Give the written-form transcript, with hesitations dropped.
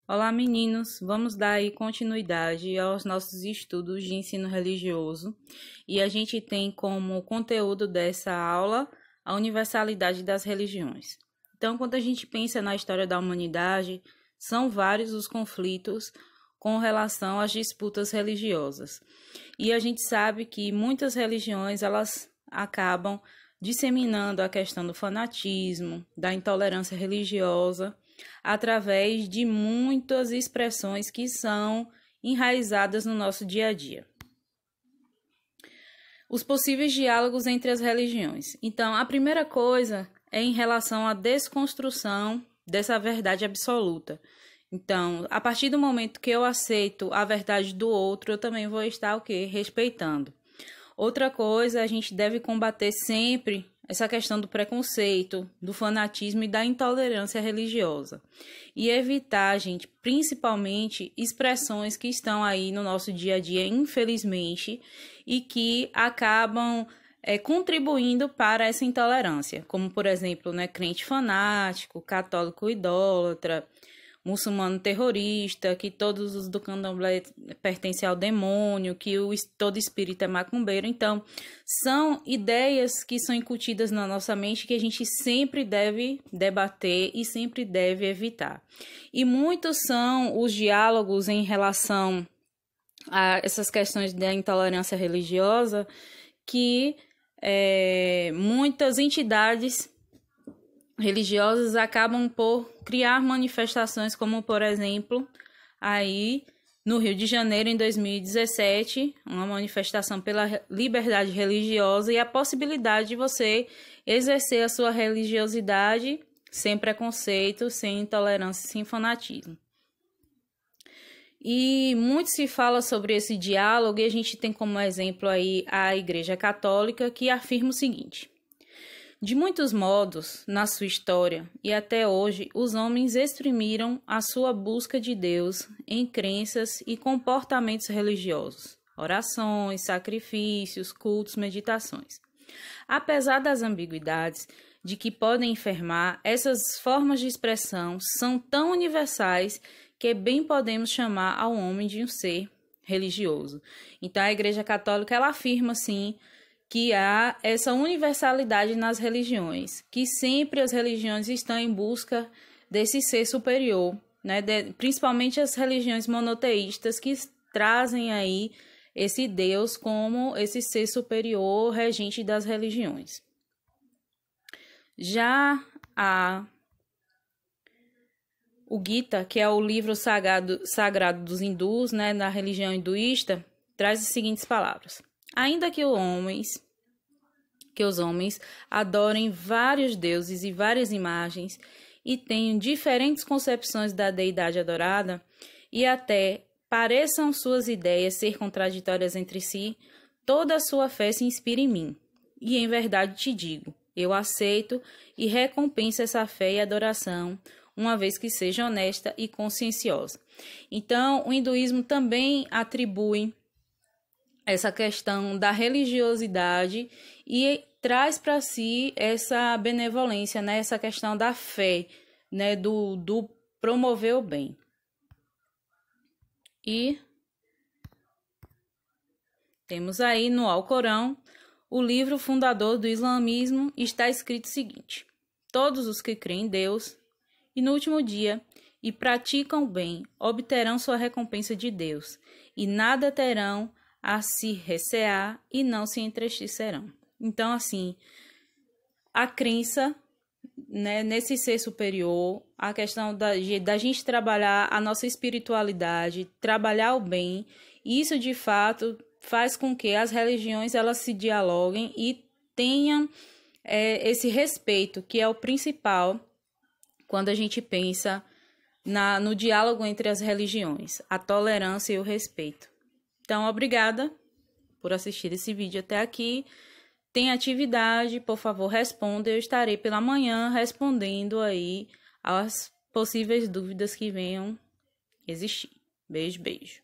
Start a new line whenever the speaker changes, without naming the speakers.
Olá, meninos! Vamos dar aí continuidade aos nossos estudos de ensino religioso e a gente tem como conteúdo dessa aula a universalidade das religiões. Então, quando a gente pensa na história da humanidade, são vários os conflitos com relação às disputas religiosas. E a gente sabe que muitas religiões elas acabam disseminando a questão do fanatismo, da intolerância religiosa, através de muitas expressões que são enraizadas no nosso dia a dia. Os possíveis diálogos entre as religiões. Então, a primeira coisa é em relação à desconstrução dessa verdade absoluta. Então, a partir do momento que eu aceito a verdade do outro, eu também vou estar o quê? Respeitando. Outra coisa, a gente deve combater sempre essa questão do preconceito, do fanatismo e da intolerância religiosa. E evitar, gente, principalmente expressões que estão aí no nosso dia a dia, infelizmente, e que acabam contribuindo para essa intolerância. Como, por exemplo, crente fanático, católico idólatra, muçulmano terrorista, que todos os do candomblé pertencem ao demônio, que todo espírito é macumbeiro. Então, são ideias que são incutidas na nossa mente que a gente sempre deve debater e sempre deve evitar. E muitos são os diálogos em relação a essas questões da intolerância religiosa que muitas entidades religiosas acabam por criar manifestações como, por exemplo, aí no Rio de Janeiro, em 2017, uma manifestação pela liberdade religiosa e a possibilidade de você exercer a sua religiosidade sem preconceito, sem intolerância, sem fanatismo. E muito se fala sobre esse diálogo e a gente tem como exemplo aí a Igreja Católica, que afirma o seguinte: de muitos modos, na sua história e até hoje, os homens exprimiram a sua busca de Deus em crenças e comportamentos religiosos, orações, sacrifícios, cultos, meditações. Apesar das ambiguidades de que podem enfermar, essas formas de expressão são tão universais que bem podemos chamar ao homem de um ser religioso. Então, a Igreja Católica ela afirma, sim, que há essa universalidade nas religiões, que sempre as religiões estão em busca desse ser superior, principalmente as religiões monoteístas que trazem aí esse Deus como esse ser superior regente das religiões. Já o Gita, que é o livro sagrado dos hindus, na religião hinduísta, traz as seguintes palavras: ainda que os homens adorem vários deuses e várias imagens e tenham diferentes concepções da deidade adorada e até pareçam suas ideias ser contraditórias entre si, toda a sua fé se inspira em mim. E em verdade te digo, eu aceito e recompenso essa fé e adoração, uma vez que seja honesta e conscienciosa. Então, o hinduísmo também atribui essa questão da religiosidade e traz para si essa benevolência, essa questão da fé, do promover o bem. E temos aí no Alcorão, o livro fundador do islamismo, está escrito o seguinte: todos os que creem em Deus e no último dia e praticam o bem obterão sua recompensa de Deus e nada terão a se recear e não se entristecerão. Então, assim, a crença nesse ser superior, a questão da gente trabalhar a nossa espiritualidade, trabalhar o bem, isso de fato faz com que as religiões elas se dialoguem e tenham esse respeito, que é o principal quando a gente pensa no diálogo entre as religiões, a tolerância e o respeito. Então, obrigada por assistir esse vídeo até aqui. Tem atividade, por favor, responda. Eu estarei pela manhã respondendo aí as possíveis dúvidas que venham existir. Beijo, beijo.